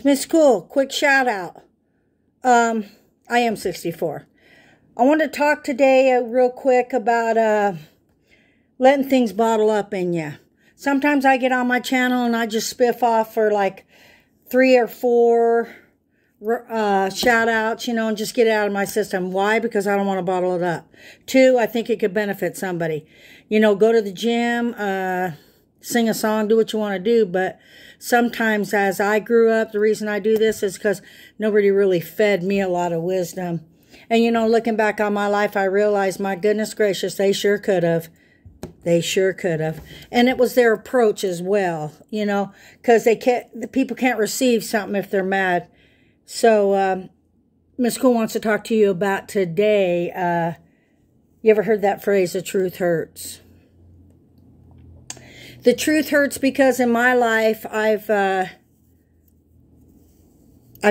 Miss Cool, quick shout out. I am 64. I want to talk today real quick about letting things bottle up in you. Sometimes I get on my channel and I just spiff off for like 3 or 4 shout outs, and just get it out of my system. Why? Because I don't want to bottle it up. 2, I think it could benefit somebody. Go to the gym, sing a song, do what you want to do. But sometimes as I grew up, the reason I do this is because nobody really fed me a lot of wisdom. And, looking back on my life, I realized, my goodness gracious, they sure could have. They sure could have. And it was their approach as well, because the people can't receive something if they're mad. So, Miss Cool wants to talk to you about today. You ever heard that phrase, the truth hurts? The truth hurts because in my life, I've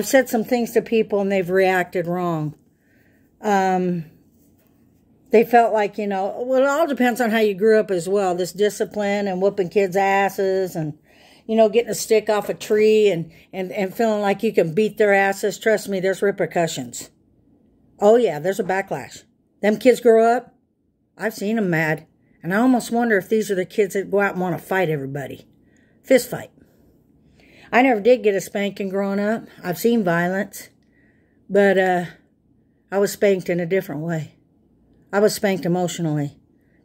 said some things to people and they've reacted wrong. They felt like, well, it all depends on how you grew up as well. This discipline and whooping kids' asses and, getting a stick off a tree and feeling like you can beat their asses. Trust me, there's repercussions. Oh, yeah, there's a backlash. Them kids grow up. I've seen them mad. And I almost wonder if these are the kids that go out and want to fight everybody. Fist fight. I never did get a spanking growing up. I've seen violence. But I was spanked in a different way. I was spanked emotionally.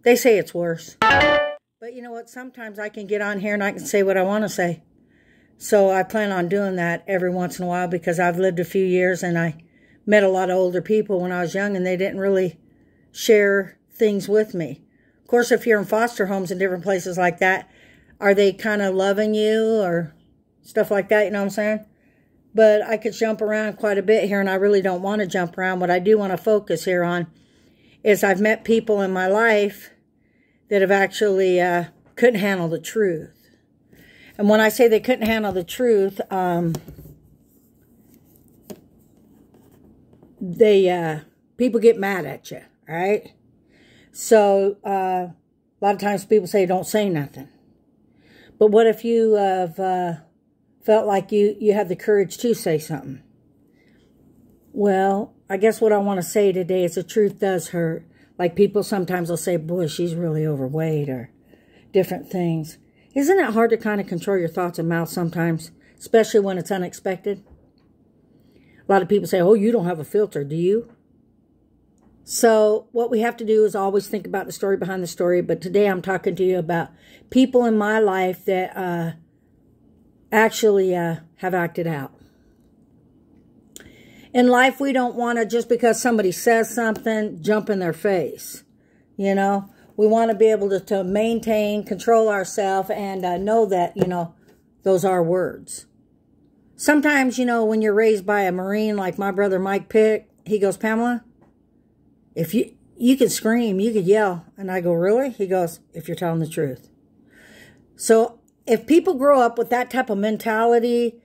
They say it's worse. But you know what? Sometimes I can get on here and I can say what I want to say. So I plan on doing that every once in a while because I've lived a few years and I met a lot of older people when I was young and they didn't really share things with me. Of course, if you're in foster homes and different places like that, are they kind of loving you or stuff like that? You know what I'm saying? But I could jump around quite a bit here and I really don't want to jump around. What I do want to focus here on is I've met people in my life that have actually couldn't handle the truth. And when I say they couldn't handle the truth, people get mad at you, all right? So a lot of times people say, don't say nothing. But what if you have felt like you had the courage to say something? Well, I guess what I want to say today is the truth does hurt. Like people sometimes will say, boy, she's really overweight or different things. Isn't it hard to kind of control your thoughts and mouth sometimes, especially when it's unexpected? A lot of people say, oh, you don't have a filter, do you? So what we have to do is always think about the story behind the story. But today I'm talking to you about people in my life that actually have acted out. In life, we don't want to, just because somebody says something, jump in their face. We want to be able to maintain, control ourselves, and know that, those are words. Sometimes, when you're raised by a Marine like my brother Mike Pick, he goes, Pamela, if you can scream, you could yell. And I go, really? He goes, if you're telling the truth. So if people grow up with that type of mentality,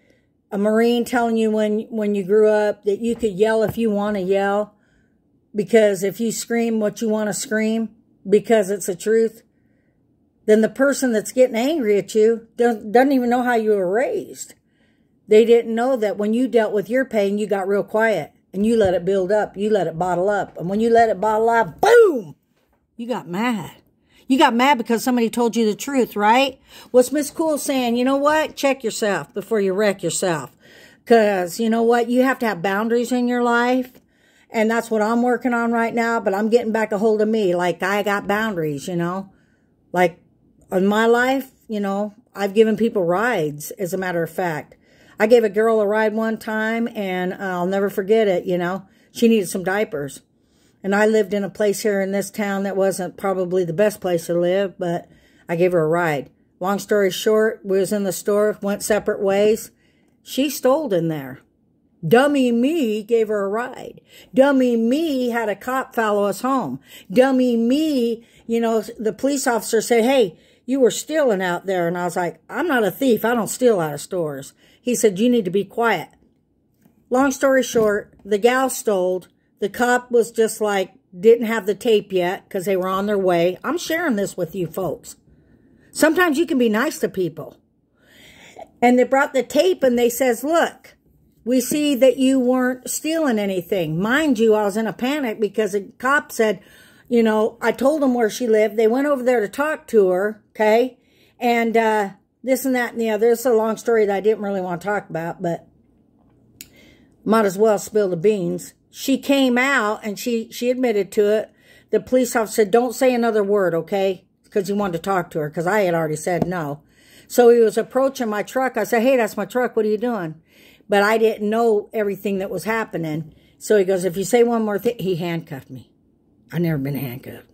a Marine telling you when you grew up that you could yell if you want to yell, because if you scream what you want to scream because it's the truth, then the person that's getting angry at you doesn't even know how you were raised. They didn't know that when you dealt with your pain, you got real quiet and you let it build up. You let it bottle up. And when you let it bottle up, boom, you got mad. You got mad because somebody told you the truth, right? What's Miss Cool saying? You know what? Check yourself before you wreck yourself. Because, you know what? You have to have boundaries in your life. And that's what I'm working on right now. But I'm getting back a hold of me. Like, I got boundaries, Like, in my life, I've given people rides, as a matter of fact. I gave a girl a ride one time, and I'll never forget it, She needed some diapers. And I lived in a place here in this town that wasn't probably the best place to live, but I gave her a ride. Long story short, we was in the store, went separate ways. She stole in there. Dummy me gave her a ride. Dummy me had a cop follow us home. Dummy me, the police officer said, hey, you were stealing out there. And I was like, I'm not a thief. I don't steal out of stores. He said, you need to be quiet. Long story short, the gal stole. The cop was just like, didn't have the tape yet because they were on their way. I'm sharing this with you folks. Sometimes you can be nice to people. And they brought the tape and they says, look, we see that you weren't stealing anything. Mind you, I was in a panic because a cop said, you know, I told them where she lived. They went over there to talk to her, okay? And this and that and the other. It's a long story that I didn't really want to talk about, but might as well spill the beans. She came out and she admitted to it. The police officer said, don't say another word, okay? Because he wanted to talk to her, because I had already said no. So he was approaching my truck. I said, hey, that's my truck. What are you doing? But I didn't know everything that was happening. So he goes, if you say one more thing, he handcuffed me. I've never been handcuffed.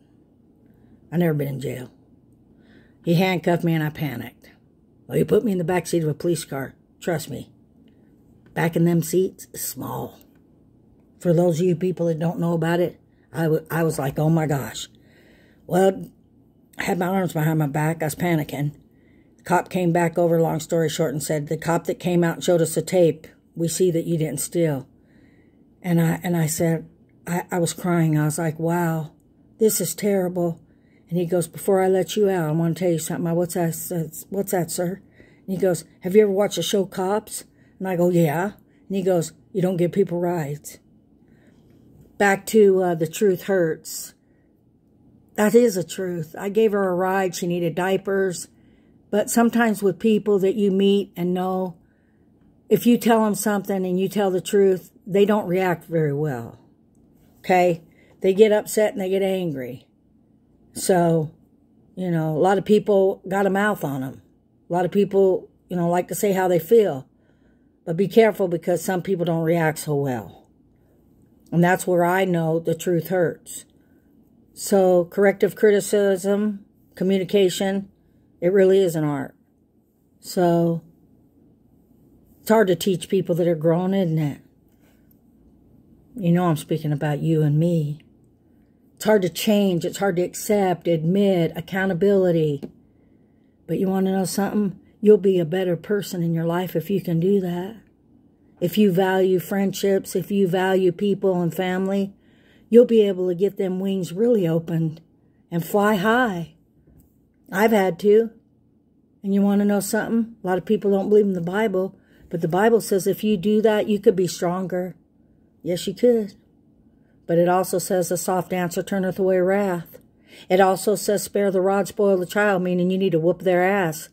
I've never been in jail. He handcuffed me and I panicked. Well, he put me in the back seat of a police car. Trust me. Back in them seats is small. For those of you people that don't know about it, I was like, oh my gosh. Well, I had my arms behind my back. I was panicking. The cop came back over, long story short, and said, the cop that came out and showed us the tape, we see that you didn't steal. And I said, I was crying. I was like, wow, this is terrible. And he goes, before I let you out, I want to tell you something. What's that, sir? And he goes, have you ever watched the show Cops? And I go, yeah. And he goes, you don't give people rides. Back to The Truth Hurts. That is a truth. I gave her a ride. She needed diapers. But sometimes with people that you meet and know, if you tell them something and you tell the truth, they don't react very well. Okay? They get upset and they get angry. So, you know, a lot of people got a mouth on them. A lot of people, you know, like to say how they feel. But be careful, because some people don't react so well. And that's where I know the truth hurts. So, corrective criticism, communication, it really is an art. So, it's hard to teach people that are grown, isn't it? You know I'm speaking about you and me. It's hard to change. It's hard to accept, admit, accountability. But you want to know something? You'll be a better person in your life if you can do that. If you value friendships, if you value people and family, you'll be able to get them wings really opened and fly high. I've had to. And you want to know something? A lot of people don't believe in the Bible, but the Bible says if you do that, you could be stronger. Yes, you could. But it also says a soft answer turneth away wrath. It also says spare the rod, spoil the child, meaning you need to whoop their ass.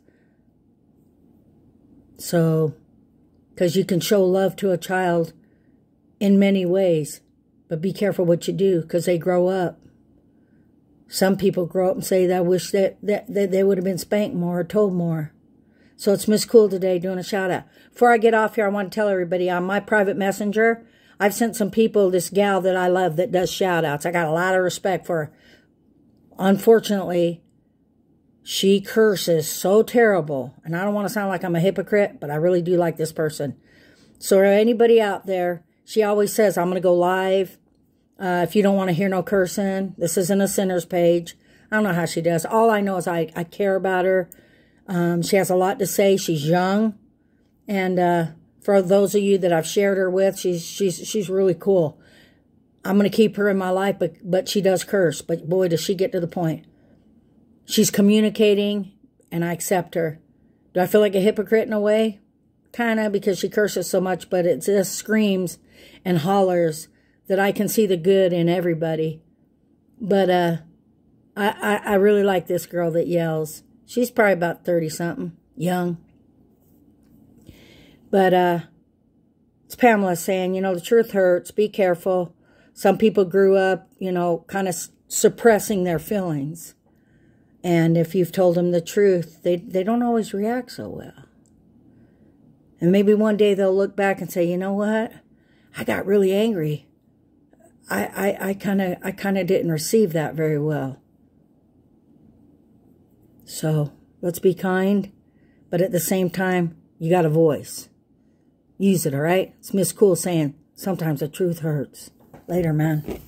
So, because you can show love to a child in many ways, but be careful what you do, because they grow up. Some people grow up and say, I wish that they would have been spanked more or told more. So it's Miss Cool today doing a shout out. Before I get off here, I want to tell everybody on my private messenger, I've sent some people, this gal that I love that does shout outs. I got a lot of respect for her. Unfortunately, she curses so terrible. And I don't want to sound like I'm a hypocrite, but I really do like this person. So anybody out there, she always says, I'm going to go live. If you don't want to hear no cursing, this isn't a sinner's page. I don't know how she does. All I know is I care about her. She has a lot to say. She's young. And for those of you that I've shared her with, she's really cool. I'm going to keep her in my life, but she does curse. But boy, does she get to the point. She's communicating, and I accept her. Do I feel like a hypocrite in a way? Kind of, because she curses so much, but it just screams and hollers that I can see the good in everybody. But I really like this girl that yells. She's probably about 30-something, young. But it's Pamela saying, you know, the truth hurts. Be careful. Some people grew up, you know, kind of suppressing their feelings. And if you've told them the truth, they don't always react so well. And maybe one day they'll look back and say, you know what? I got really angry. I kind of didn't receive that very well. So let's be kind, but at the same time, you got a voice. Use it, all right? It's Miss Cool saying, sometimes the truth hurts. Later, man.